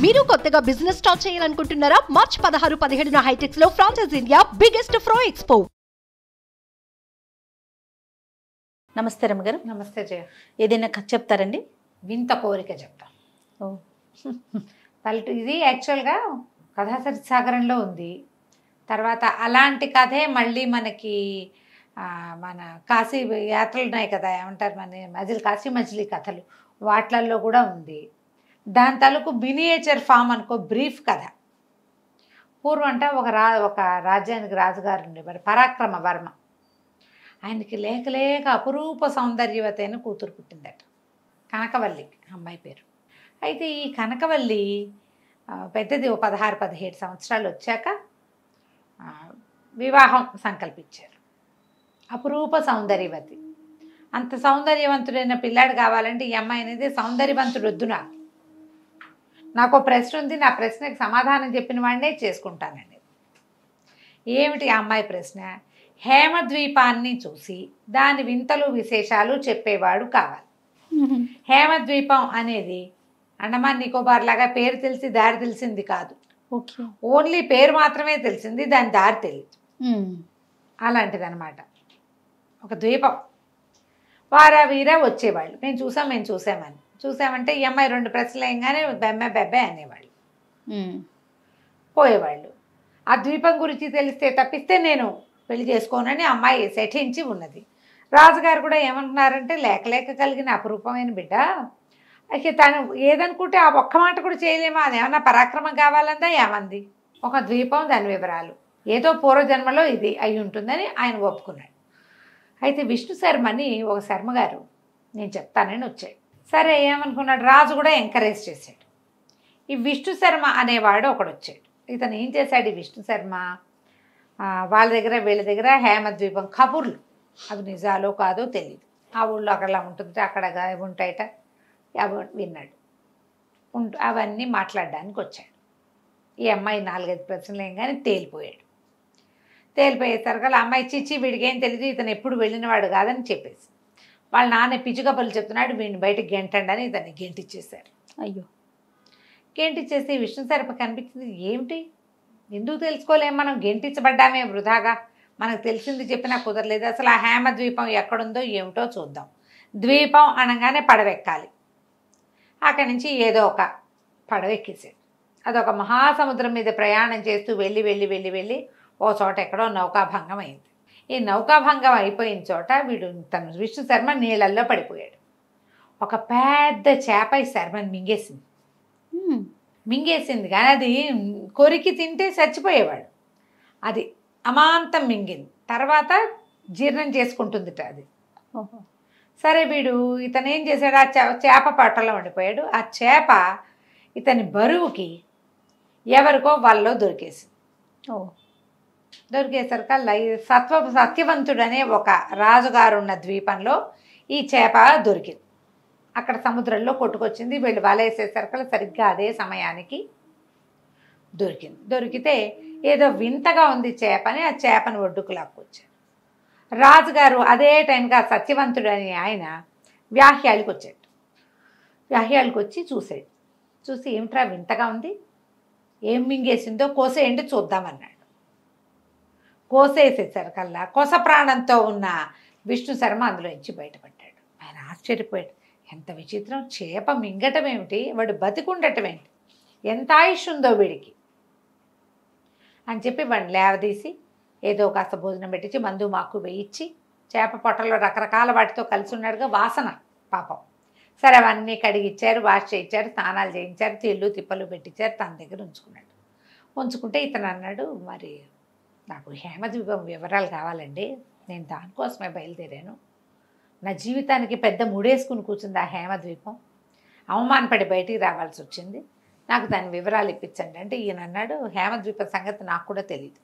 మీరు కొత్తగా business start చేయాలనుకుంటున్నారా? మార్చ్ 16, 17 హైటెక్స్ లో ఫ్రాన్సెస్ ఇండియా బిగ్గెస్ట్ ఫ్రో ఎక్స్పో. నమస్తే రమ్మగారు. నమస్తే జయ. ఏదైనా కథ చెప్తారండి? వింత కోరిక చెప్తా. ఇది యాక్చువల్గా కథాసరి సాగరంలో ఉంది. తర్వాత అలాంటి కథే మళ్ళీ మనకి మన కాశీ యాత్రలు ఉన్నాయి కదా, ఏమంటారు మన కాశీ మజిలీ కథలు, వాట్లల్లో కూడా ఉంది. దాని తాలూకు మినియేచర్ ఫామ్ అనుకో, బ్రీఫ్ కథ. పూర్వం అంటే ఒక రాజ్యానికి రాజుగారు ఉండేవారు, పరాక్రమ వర్మ. ఆయనకి లేక లేక అపురూప సౌందర్యవతి అయిన కూతురు పుట్టిందట, కనకవల్లి అమ్మాయి పేరు. అయితే ఈ కనకవల్లి పెద్దది, 16-17 సంవత్సరాలు వచ్చాక వివాహం సంకల్పించారు. అపురూప సౌందర్యవతి, అంత సౌందర్యవంతుడైన పిల్లాడు కావాలంటే ఈ అమ్మాయి అనేది సౌందర్యవంతుడు వద్దు, నాకు ప్రశ్న ఉంది, నా ప్రశ్నకి సమాధానం చెప్పిన వాడినే చేసుకుంటానండి. ఏమిటి ఆ అమ్మాయి ప్రశ్న? హేమద్వీపాన్ని చూసి దాని వింతలు విశేషాలు చెప్పేవాడు కావాలి. హేమద్వీపం అనేది అండమాన్ నికోబార్ లాగా పేరు తెలిసి దారి తెలిసింది కాదు. ఓన్లీ పేరు మాత్రమే తెలిసింది, దాని దారి తెలియదు. అలాంటిది అనమాట. ఒక ద్వీపం. వారా వీరా వచ్చేవాళ్ళు, మేము చూసామని. చూసామంటే ఈ అమ్మాయి 2 ప్రశ్నలు వేయగానే బెబ్బే అనేవాళ్ళు, పోయేవాళ్ళు. ఆ ద్వీపం గురించి తెలిస్తే తప్పిస్తే నేను పెళ్లి చేసుకోనని అమ్మాయి సెటించి ఉన్నది. రాజుగారు కూడా ఏమంటున్నారంటే, లేక కలిగిన అపురూపమైన బిడ్డ, అయితే తను ఏదనుకుంటే ఆ ఒక్క మాట కూడా చేయలేమా, అది ఏమన్నా పరాక్రమం కావాలందా ఏమంది. ఒక ద్వీపం, దాని వివరాలు, ఏదో పూర్వజన్మలో ఇది అయి ఉంటుందని ఆయన ఒప్పుకున్నాడు. అయితే విష్ణు శర్మని ఒక శర్మగారు నేను చెప్తానని వచ్చాడు. సరే ఏమనుకున్నాడు, రాజు కూడా ఎంకరేజ్ చేశాడు. ఈ విష్ణు శర్మ అనేవాడు ఒకడు వచ్చాడు. ఇతను ఏం చేశాడు, ఈ విష్ణు శర్మ వాళ్ళ దగ్గర వీళ్ళ దగ్గర హేమద్వీపం కబుర్లు, అవి నిజాలో కాదో తెలియదు. ఆ ఊళ్ళో అక్కడలా ఉంటుంది, అక్కడ ఉంటాయట, అవి విన్నాడు. అవన్నీ మాట్లాడడానికి వచ్చాడు. ఈ అమ్మాయి 4-5 ప్రశ్నలు ఏం కానీ తేలిపోయేసరికి ఆ అమ్మాయి చిచ్చి వీడికి ఏం తెలియదు, ఇతను ఎప్పుడు వెళ్ళినవాడు కాదని చెప్పేసి వాళ్ళ నాన్న పిచ్చుకబులు చెప్తున్నాడు, వీడిని బయటకు గెంటండి అని ఇతన్ని గెంటిచ్చేశారు. అయ్యో, గెంటిచ్చేసి విష్ణు సరప కనిపించింది, ఏమిటి ఎందుకు తెలుసుకోలేము, మనం గెంటించబడ్డామే వృధాగా, మనకు తెలిసింది చెప్పినా కుదరలేదు, అసలు ఆ హేమద్వీపం ఎక్కడుందో ఏమిటో చూద్దాం. ద్వీపం అనగానే పడవెక్కాలి. అక్కడి నుంచి ఏదో ఒక పడవెక్కేసాడు. అదొక మహాసముద్రం మీద ప్రయాణం చేస్తూ వెళ్ళి ఓ చోట ఎక్కడో నౌకాభంగం అయింది. ఈ నౌకాభంగం అయిపోయిన చోట తను విష్ణు శర్మ నీళ్ళల్లో పడిపోయాడు. ఒక పెద్ద చేప ఈ శర్మని మింగేసింది కానీ అది కొరికి తింటే చచ్చిపోయేవాడు. అది అమాంతం మింగింది, తర్వాత జీర్ణం చేసుకుంటుందిట అది. సరే ఇతను ఏం చేశాడు, ఆ చేప పట్టలో ఉండిపోయాడు. ఆ చేప ఇతని బరువుకి ఎవరికో వాళ్ళలో దొరికేసింది. దొరికేసరికి సత్యవంతుడనే ఒక రాజుగారు ఉన్న ద్వీపంలో ఈ చేప దొరికింది. అక్కడ సముద్రంలో కొట్టుకొచ్చింది. వీళ్ళు వలేసేసరికి సరిగ్గా అదే సమయానికి దొరికితే ఏదో వింతగా ఉంది చేపని, ఆ చేపను ఒడ్డుకు లాక్కొచ్చారు. రాజుగారు అదే టైంకి ఆ సత్యవంతుడని ఆయన వ్యాహ్యాలకు వచ్చాడు. వ్యాహ్యాలకు వచ్చి చూసి ఏమిట్రా వింతగా ఉంది, ఏం మింగేసిందో కోసేయండి చూద్దామన్నాడు. కోసేసేసరికల్లా కొస ప్రాణంతో ఉన్న విష్ణు శర్మ అందులోంచి బయటపడ్డాడు. ఆయన ఆశ్చర్యపోయాడు, ఎంత విచిత్రం, చేప మింగటం ఏమిటి, వాడు బతికుండటం ఏంటి, ఎంత ఆయుష్ ఉందో వీడికి అని చెప్పి వాడిని లేవదీసి ఏదో కాస్త భోజనం పెట్టించి మందు మాకు వేయించి, చేప పొట్టలో రకరకాల వాటితో కలిసి ఉన్నాడుగా వాసన పాపం. సరే అవన్నీ కడిగిచ్చారు, వాష్ చేయించారు, స్నానాలు చేయించారు, తిళ్ళు తిప్పలు పెట్టించారు, తన దగ్గర ఉంచుకుంటే ఇతను అన్నాడు, మరి నాకు హేమద్వీపం వివరాలు కావాలండి, నేను దానికోసమే బయలుదేరాను, నా జీవితానికి పెద్ద ముడేసుకుని కూర్చుంది ఆ హేమద్వీపం, అవమానపడి బయటికి రావాల్సి వచ్చింది, నాకు దాని వివరాలు ఇప్పించండి అంటే ఈయన అన్నాడు, హేమద్వీపం సంగతి నాకు కూడా తెలియదు,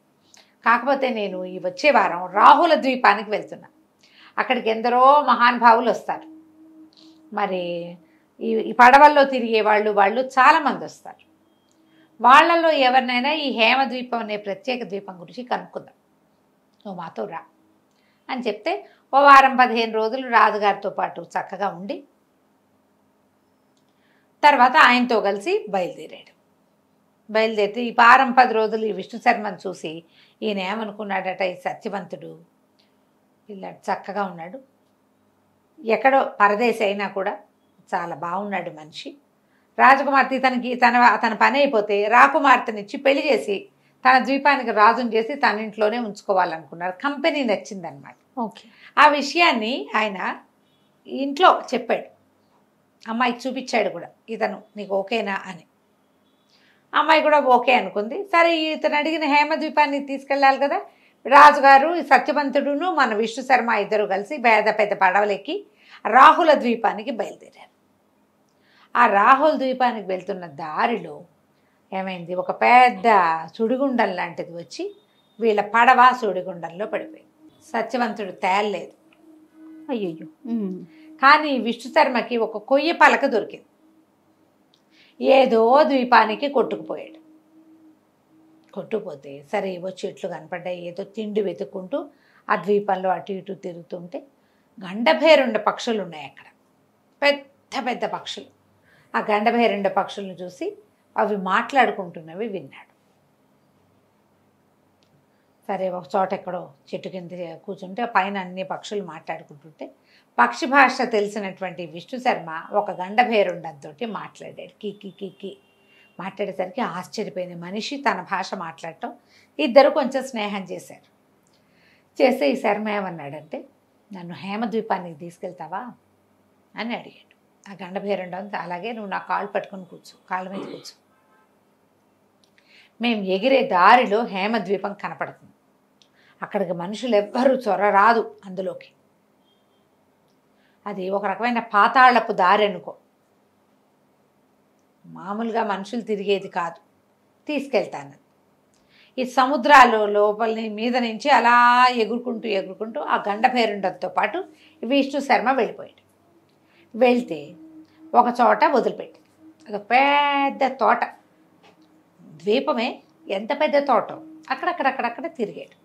కాకపోతే నేను ఈ వచ్చే వారం రాహుల ద్వీపానికి వెళ్తున్నా, అక్కడికి ఎందరో మహానుభావులు వస్తారు, మరి ఈ పడవల్లో తిరిగే వాళ్ళు చాలామంది వస్తారు, వాళ్ళల్లో ఎవరినైనా ఈ హేమద్వీపం అనే ప్రత్యేక ద్వీపం గురించి కనుక్కుందాం, నువ్వు మాతో రా అని చెప్తే ఓ వారం 15 రోజులు రాజుగారితో పాటు చక్కగా ఉండి తర్వాత ఆయనతో కలిసి బయలుదేరాడు. బయలుదేరితే ఈ వారం 10 రోజులు ఈ విష్ణు శర్మను చూసి ఈయన ఏమనుకున్నాడట, ఈ సత్యవంతుడు పిల్లాడు చక్కగా ఉన్నాడు, ఎక్కడో పరదేశి అయినా కూడా చాలా బాగున్నాడు మనిషి, రాజకుమార్తె తన పని అయిపోతే రాకుమార్తెనిచ్చి పెళ్లి చేసి తన ద్వీపానికి రాజుని చేసి తన ఇంట్లోనే ఉంచుకోవాలనుకున్నారు. కంపెనీ నచ్చిందనమాట. ఓకే. ఆ విషయాన్ని ఆయన ఇంట్లో చెప్పాడు, అమ్మాయికి చూపించాడు కూడా, ఇతను నీకు ఓకేనా అని. అమ్మాయి కూడా ఓకే అనుకుంది. సరే ఇతను అడిగిన హేమద్వీపాన్ని తీసుకెళ్ళాలి కదా, రాజుగారు ఈ సత్యవంతుడును మన విష్ణు శర్మ ఇద్దరు కలిసి పెద్ద పడవలెక్కి రాహుల ద్వీపానికి బయలుదేరారు. ఆ రాహుల ద్వీపానికి వెళ్తున్న దారిలో ఏమైంది, ఒక పెద్ద సుడిగుండం లాంటిది వచ్చి వీళ్ళ పడవ సుడిగుండంలో పడిపోయింది. సత్యవంతుడు తేలలేదు. అయ్యయ్యో. కానీ విష్ణు శర్మకి ఒక కొయ్య పలక దొరికింది. ఏదో ద్వీపానికి కొట్టుకుపోయాడు. కొట్టుకుపోతే సరే ఏవో చెట్లు కనపడ్డాయి, ఏదో తిండి వెతుక్కుంటూ ఆ ద్వీపంలో అటు ఇటు తిరుగుతుంటే గండభేరుండ పక్షులు ఉన్నాయి అక్కడ, పెద్ద పెద్ద పక్షులు. ఆ గండభేరుండ పక్షులను చూసి అవి మాట్లాడుకుంటున్నవి విన్నాడు. సరే ఒక చోట ఎక్కడో చెట్టు కింద కూర్చుంటే పైన అన్ని పక్షులు మాట్లాడుకుంటుంటే పక్షి భాష తెలిసినటువంటి విష్ణు శర్మ ఒక గండభేరుండంతో మాట్లాడాడు. కి మాట్లాడేసరికి ఆశ్చర్యపోయిన మనిషి తన భాష మాట్లాడటం. ఇద్దరు కొంచెం స్నేహం చేశారు. చేస్తే ఈ శర్మ ఏమన్నాడంటే, నన్ను హేమద్వీపానికి తీసుకెళ్తావా అని అడిగాడు. ఆ గండభేరుండం అలాగే నువ్వు నా కాళ్ళు పట్టుకొని కూర్చో, కాళ్ళ మీద కూర్చో, మేము ఎగిరే దారిలో హేమద్వీపం కనపడుతుంది, అక్కడికి మనుషులు ఎవ్వరూ చొరరాదు అందులోకి, అది ఒక రకమైన పాతాళపు దారి అనుకో, మామూలుగా మనుషులు తిరిగేది కాదు, తీసుకెళ్తాను. ఈ సముద్రాలు లోపలి మీద నుంచి అలా ఎగురుకుంటూ ఆ గండభేరుండంతో పాటు విష్ణు శర్మ వెళ్ళిపోయాడు. వెళ్తే ఒక చోట వదిలిపెట్టి అది పెద్ద తోట, ద్వీపమే, ఎంత పెద్ద తోట, అక్కడక్కడ తిరిగాడు.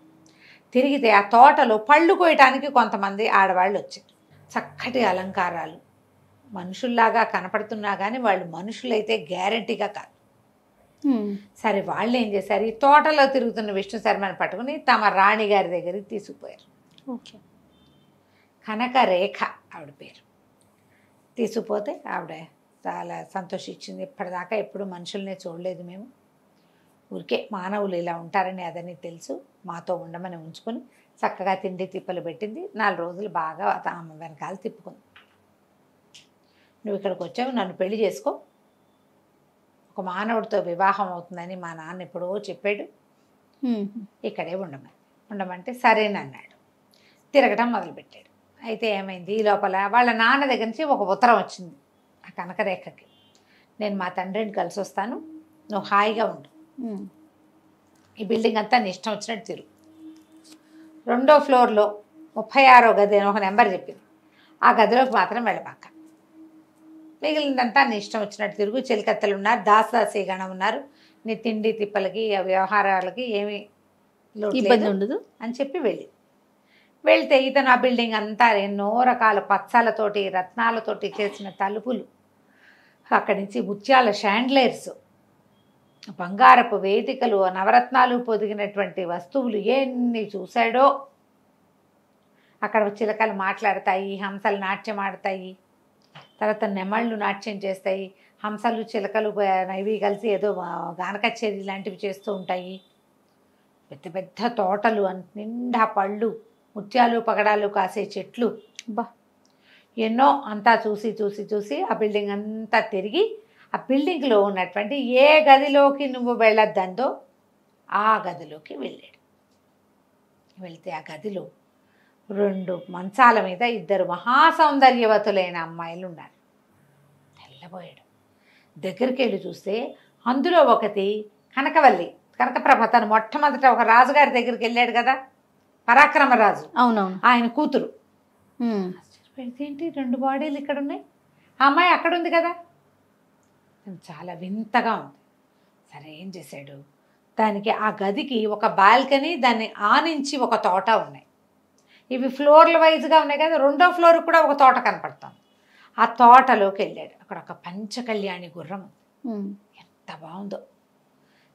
తిరిగితే ఆ తోటలో పళ్ళు కోయటానికి కొంతమంది ఆడవాళ్ళు వచ్చారు. చక్కటి అలంకారాలు, మనుషుల్లాగా కనపడుతున్నా కానీ వాళ్ళు మనుషులైతే గ్యారంటీగా కాదు. సరే వాళ్ళు ఏం చేశారు, ఈ తోటలో తిరుగుతున్న విష్ణు శర్మని పట్టుకుని తమ రాణి గారి దగ్గరికి తీసుకుపోయారు. ఓకే. కనకరేఖ ఆవిడ పేరు. తీసుకుపోతే ఆవిడ చాలా సంతోషించింది. ఇప్పటిదాకా ఎప్పుడు మనుషుల్నే చూడలేదు మేము, ఊరికే మానవులు ఇలా ఉంటారని అదని తెలుసు, మాతో ఉండమని ఉంచుకొని చక్కగా తిండి తిప్పలు పెట్టింది. 4 రోజులు బాగా ఆమె వెనకాల తిప్పుకుంది. నువ్వు ఇక్కడికి వచ్చావు, నన్ను పెళ్లి చేసుకో, ఒక మానవుడితో వివాహం అవుతుందని మా నాన్న ఎప్పుడో చెప్పాడు, ఇక్కడే ఉండమంటే సరేనన్నాడు. తిరగటం మొదలుపెట్టాడు. అయితే ఏమైంది, ఈ లోపల వాళ్ళ నాన్న దగ్గర నుంచి ఒక ఉత్తరం వచ్చింది ఆ కనకరేఖకి, నేను మా తండ్రిని కలిసి వస్తాను, నువ్వు హాయిగా ఉండు, ఈ బిల్డింగ్ అంతా నీ ఇష్టం వచ్చినట్టు తిరుగు, 2వ ఫ్లోర్లో 36వ గది అని ఒక నెంబర్ చెప్పింది, ఆ గదిలోకి మాత్రం వెళ్ళబాక, మిగిలిందంతా నీ ఇష్టం వచ్చినట్టు తిరుగు, చెలికత్తెలు ఉన్నారు, దాసదాసీగణం ఉన్నారు, నీ తిండి తిప్పలకి వ్యవహారాలకి ఏమీ ఇబ్బంది ఉండదు అని చెప్పి వెళ్తే ఇతను ఆ బిల్డింగ్ అంతా ఎన్నో రకాల పచ్చాలతోటి రత్నాలతోటి చేసిన తలుపులు, అక్కడి నుంచి ముత్యాల షాండ్లైర్స్, బంగారపు వేదికలు, నవరత్నాలు పొదిగినటువంటి వస్తువులు ఎన్ని చూశాడో. అక్కడ చిలకలు మాట్లాడతాయి, హంసలు నాట్యం ఆడతాయి, తర్వాత నెమళ్ళు నాట్యం చేస్తాయి, హంసలు చిలకలు ఇవి కలిసి ఏదో గాన కచేరీ లాంటివి చేస్తూ ఉంటాయి. పెద్ద పెద్ద తోటలు, నిండా పళ్ళు, ముత్యాలు పగడాలు కాసే చెట్లు, బా ఎన్నో. అంతా చూసి ఆ బిల్డింగ్ అంతా తిరిగి ఆ బిల్డింగ్లో ఉన్నటువంటి ఏ గదిలోకి నువ్వు వెళ్ళొద్దందో ఆ గదిలోకి వెళ్ళాడు. వెళ్తే ఆ గదిలో 2 మంచాల మీద 2 మహాసౌందర్యవతులైన అమ్మాయిలు ఉన్నారు. తెల్లబోయాడు. దగ్గరికి వెళ్ళి చూస్తే అందులో ఒకటి కనకవల్లి, కనకప్రభ, తను మొట్టమొదట ఒక రాజుగారి దగ్గరికి వెళ్ళాడు కదా, పరాక్రమరాజు, అవునవును, ఆయన కూతురు. ఏంటి 2 బాడీలు ఇక్కడ ఉన్నాయి, ఆ అమ్మాయి అక్కడ ఉంది కదా, చాలా వింతగా ఉంది. సరే ఏం చేశాడు, దానికి ఆ గదికి ఒక బాల్కనీ, దాన్ని ఆనించి ఒక తోట ఉన్నాయి. ఇవి ఫ్లోర్ల వైజ్గా ఉన్నాయి కదా, 2వ ఫ్లోర్ కూడా ఒక తోట కనపడుతుంది. ఆ తోటలోకి వెళ్ళాడు. అక్కడ ఒక పంచకళ్యాణి గుర్రం, ఎంత బాగుందో.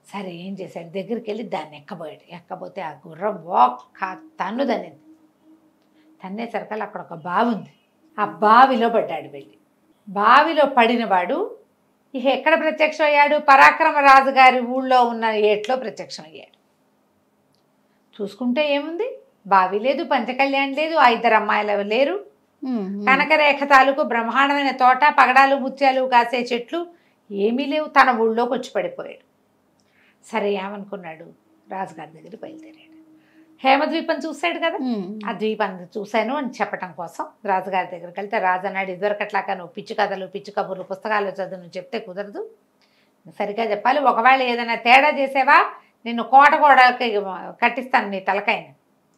సరే ఏం చేశాడు, దగ్గరికి వెళ్ళి దాన్ని ఎక్కబోయాడు. ఎక్కబోతే ఆ గుర్రం ఒక్క తన్ను తన్నింది. తన్నేసరికల్లా అక్కడ ఒక బావి ఉంది. ఆ బావిలో పడ్డాడు. వెళ్ళి బావిలో పడినవాడు ఇక ఎక్కడ ప్రత్యక్షం అయ్యాడు? పరాక్రమరాజు గారి ఊళ్ళో ఉన్న ఏట్లో ప్రత్యక్షం అయ్యాడు. చూసుకుంటే ఏముంది, బావి లేదు, పంచకళ్యాణ్ లేదు, ఆ ఇద్దరు అమ్మాయిలు లేరు, కనకరేఖ తాలూకు బ్రహ్మాండమైన తోట, పగడాలు ముత్యాలు కాసే చెట్లు ఏమీ లేవు. తన ఊళ్ళోకి వచ్చి పడిపోయాడు. సరే ఏమనుకున్నాడు, రాజుగారి దగ్గర బయలుదేరాడు. హేమద్వీపం చూశాడు కదా, ఆ ద్వీపాన్ని చూశాను అని చెప్పడం కోసం రాజుగారి దగ్గరికి వెళ్తే రాజు అన్నాడు, ఇదివరకట్లాగా నువ్వు పిచ్చి కథలు పిచ్చి కబుర్లు పుస్తకాలు చదువు నువ్వు చెప్తే కుదరదు, సరిగ్గా చెప్పాలి. ఒకవేళ ఏదైనా తేడా చేసేవా నిన్ను కోటకి కట్టిస్తాను నీ తలకాయని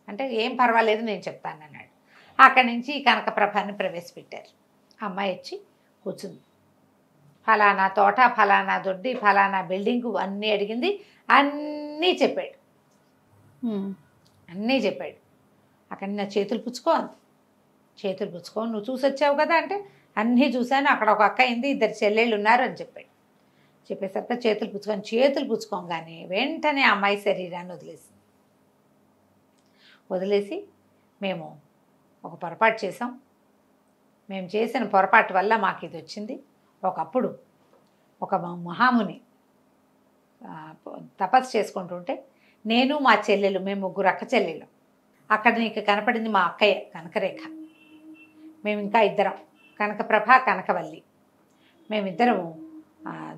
అంటే, ఏం పర్వాలేదు నేను చెప్తాను అన్నాడు. అక్కడి నుంచి ఈ కనకప్రభాన్ని ప్రవేశపెట్టారు. అమ్మాయి వచ్చి కూర్చుంది. ఫలానా తోట, ఫలానా దొడ్డి, ఫలానా బిల్డింగు అన్నీ అడిగింది. అన్నీ చెప్పాడు. అన్నీ చెప్పాడు. అక్కడ నా చేతులు పుచ్చుకో అంది. చేతులు పుచ్చుకో, నువ్వు చూసి వచ్చావు కదా అంటే, అన్నీ చూశాను, అక్కడ ఒక అక్క అయింది, ఇద్దరు చెల్లెళ్ళు ఉన్నారు అని చెప్పాడు. చెప్పేసరికి చేతులు పుచ్చుకోగానే వెంటనే అమ్మాయి శరీరాన్ని వదిలేసి మేము ఒక పొరపాటు చేసాం, మేము చేసిన పొరపాటు వల్ల మాకు ఇది వచ్చింది. ఒకప్పుడు ఒక మహాముని తపస్సు చేసుకుంటుంటే నేను మా చెల్లెలు, మేము ముగ్గురు అక్క చెల్లెలు, అక్కడ నీకు కనపడింది మా అక్కయ్య కనకరేఖ, మేము ఇంకా ఇద్దరం కనకప్రభ కనకవల్లి, మేమిద్దరము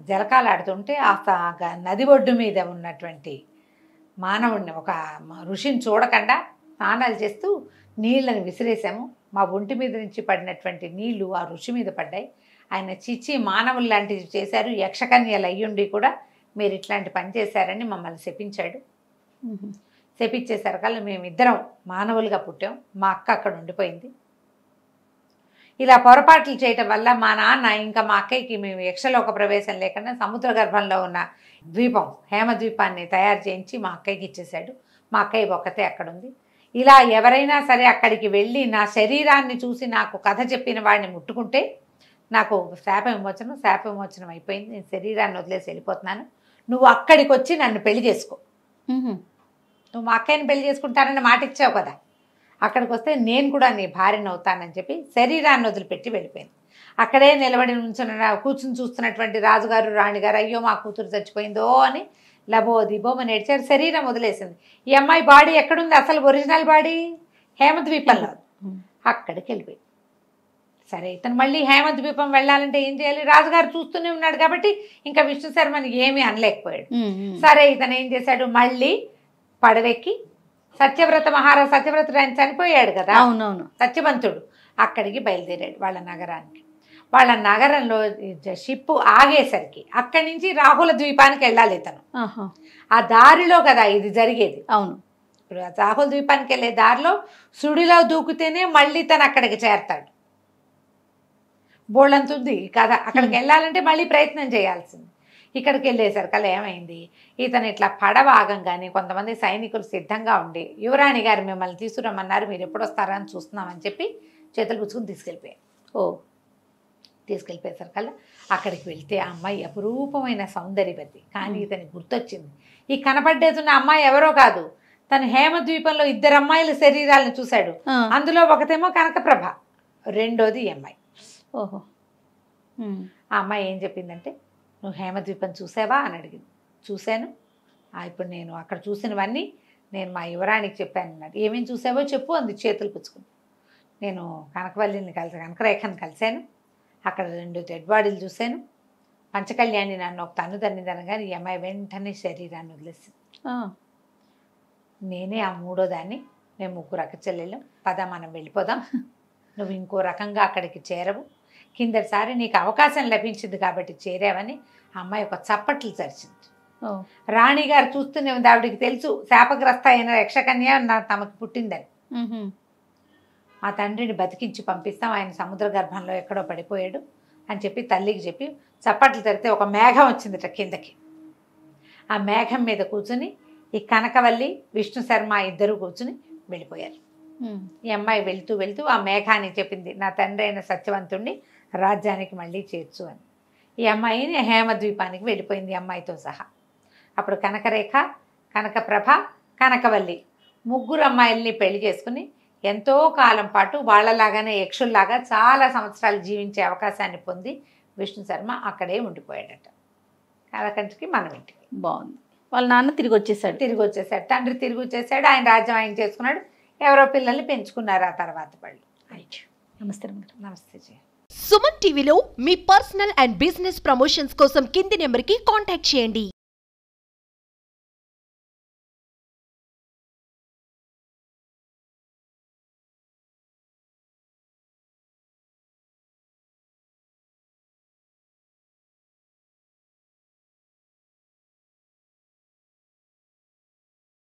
జలకాలాడుతుంటే ఆ నది ఒడ్డు మీద ఉన్నటువంటి మానవుడిని, ఒక ఋషిని చూడకుండా స్నానాలు చేస్తూ నీళ్ళని విసిరేసాము. మా ఒంటి మీద నుంచి పడినటువంటి నీళ్లు ఆ ఋషి మీద పడ్డాయి. ఆయన చిచ్చి మానవులు లాంటివి చేశారు, యక్షకన్యలు అయ్యుండి కూడా మీరు ఇట్లాంటి పని చేశారని మమ్మల్ని శపించాడు. శపించేసరికల్లా మేమిద్దరం మానవులుగా పుట్టాం, మా అక్క అక్కడ ఉండిపోయింది. ఇలా పొరపాట్లు చేయటం వల్ల మా నాన్న ఇంకా మా అక్కయ్యకి మేము యక్షలోక ప్రవేశం లేకుండా సముద్ర గర్భంలో ఉన్న ద్వీపం హేమద్వీపాన్ని తయారు చేయించి మా అక్కయ్యకి ఇచ్చేశాడు. మా అక్కయ్య ఒక్కతే అక్కడ ఉంది. ఇలా ఎవరైనా సరే అక్కడికి వెళ్ళి నా శరీరాన్ని చూసి నాకు కథ చెప్పిన వాడిని ముట్టుకుంటే నాకు శాప విమోచనం అయిపోయింది, నేను శరీరాన్ని వదిలేసి వెళ్ళిపోతున్నాను, నువ్వు అక్కడికి వచ్చి నన్ను పెళ్లి చేసుకో, నువ్వు మా అక్కయ్యని పెళ్లి చేసుకుంటానని మాట ఇచ్చావు కదా, అక్కడికి వస్తే నేను కూడా నీ భార్యను అవుతానని చెప్పి శరీరాన్ని వదిలిపెట్టి వెళ్ళిపోయింది. అక్కడే నిలబడి కూర్చుని చూస్తున్నటువంటి రాజుగారు రాణిగారు అయ్యో మా కూతురు చచ్చిపోయిందో అని లబో దిబోమని ఏడ్చారు. శరీరం వదిలేసింది. ఈ అమ్మాయి బాడీ ఎక్కడుంది, అసలు ఒరిజినల్ బాడీ హేమద్వీపంలో, అక్కడికి వెళ్ళిపోయింది. సరే ఇతను మళ్ళీ హేమద్వీపం వెళ్ళాలంటే ఏం చేయాలి, రాజుగారు చూస్తూనే ఉన్నాడు కాబట్టి ఇంకా విష్ణు శర్మని ఏమీ అనలేకపోయాడు. సరే ఇతను ఏం చేశాడు, మళ్ళీ పడవెక్కి సత్యవ్రతుడు ఆయన చనిపోయాడు కదా, అవునవును సత్యవంతుడు, అక్కడికి బయలుదేరాడు వాళ్ళ నగరానికి. వాళ్ళ నగరంలో షిప్ ఆగేసరికి అక్కడి నుంచి రాహుల ద్వీపానికి వెళ్ళాలి ఇతను. ఆ దారిలో కదా ఇది జరిగేది. అవును, ఇప్పుడు రాహుల ద్వీపానికి వెళ్ళే దారిలో సుడిలో దూకితేనే మళ్ళీ తను అక్కడికి చేరతాడు. బోళ్ళంతుంది కదా, అక్కడికి వెళ్ళాలంటే మళ్ళీ ప్రయత్నం చేయాల్సింది. ఇక్కడికి వెళ్ళేసరికల్లా ఏమైంది, ఇతను ఇట్లా పడవ ఆగంగానే కొంతమంది సైనికులు సిద్ధంగా ఉండి యువరాణి గారు మిమ్మల్ని తీసుకురమ్మన్నారు, మీరు ఎప్పుడు వస్తారా అని చూస్తున్నామని చెప్పి చేతులు పుచ్చుకుని తీసుకెళ్ళిపోయారు. తీసుకెళ్ళిపోయేసరికల్లా అక్కడికి వెళ్తే ఆ అమ్మాయి అపురూపమైన సౌందర్యవతి. కానీ ఇతనికి గుర్తొచ్చింది, ఈ కనపడ్డేతున్న అమ్మాయి ఎవరో కాదు, తను హేమద్వీపంలో ఇద్దరు అమ్మాయిల శరీరాలను చూశాడు. అందులో ఒకతేమో కనకప్రభ, రెండోది ఈ అమ్మాయి. ఓహో, ఆ అమ్మాయి ఏం చెప్పిందంటే, నువ్వు హేమద్వీపం చూసావా అని అడిగింది. చూశాను, ఇప్పుడు నేను అక్కడ చూసినవన్నీ నేను మా యువరాణికి చెప్పాను అన్నాడు. ఏమేమి చూసావో చెప్పు అంది చేతులు పుచ్చుకుని. నేను కనకవల్లిని కనకరేఖను కలిశాను, అక్కడ 2 డెడ్ బాడీలు చూశాను, పంచకళ్యాణి నన్ను ఒక తన్ను తన్నిదనగానే ఈ అమ్మాయి వెంటనే శరీరాన్ని వదిలేసింది. నేనే ఆ 3వ దాన్ని, మేము 3 అక్క చెల్లెళ్ళం, పద మనం వెళ్ళిపోదాం, నువ్వు ఇంకో రకంగా అక్కడికి చేరవు, కిందటిసారి నీకు అవకాశం లభించింది కాబట్టి చేరావని ఆ అమ్మాయి ఒక చప్పట్లు చరిచింది. రాణిగారు చూస్తూనే ఉంది, ఆవిడికి తెలుసు శాపగ్రస్త అయిన యక్షకన్య తమకు పుట్టిందని. మా తండ్రిని బతికించి పంపిస్తాం, ఆయన సముద్ర గర్భంలో ఎక్కడో పడిపోయాడు అని చెప్పి తల్లికి చెప్పి చప్పట్లు తరితే ఒక మేఘం వచ్చిందిట కిందకి. ఆ మేఘం మీద కూర్చుని ఈ కనకవల్లి విష్ణు శర్మ ఇద్దరు కూర్చుని వెళ్ళిపోయారు. ఈ అమ్మాయి వెళ్తూ వెళ్తూ ఆ మేఘాన్ని చెప్పింది, నా తండ్రి అయిన సత్యవంతుణ్ణి రాజ్యానికి మళ్ళీ చేర్చు అని. ఈ అమ్మాయిని హేమద్వీపానికి వెళ్ళిపోయింది అమ్మాయితో సహా. అప్పుడు కనకరేఖ, కనకప్రభ, కనకవల్లి ముగ్గురు అమ్మాయిల్ని పెళ్లి చేసుకుని ఎంతో కాలం పాటు వాళ్ళలాగానే యక్షుల్లాగా చాలా సంవత్సరాలు జీవించే అవకాశాన్ని పొంది విష్ణు శర్మ అక్కడే ఉండిపోయాడట. కలకంటికి మనం ఇంటికి. బాగుంది. వాళ్ళ నాన్న తిరిగి వచ్చేసాడు. తండ్రి తిరిగి వచ్చేసాడు. ఆయన రాజ్యం ఆయన చేసుకున్నాడు. ఎవరో పిల్లల్ని పెంచుకున్నారు ఆ తర్వాత వాళ్ళు. నమస్తే రమ్మగారు. నమస్తే జయ. సుమన్ టీవీలో మీ పర్సనల్ అండ్ బిజినెస్ ప్రమోషన్స్ కోసం కింది నెంబర్కి కాంటాక్ట్ చేయండి.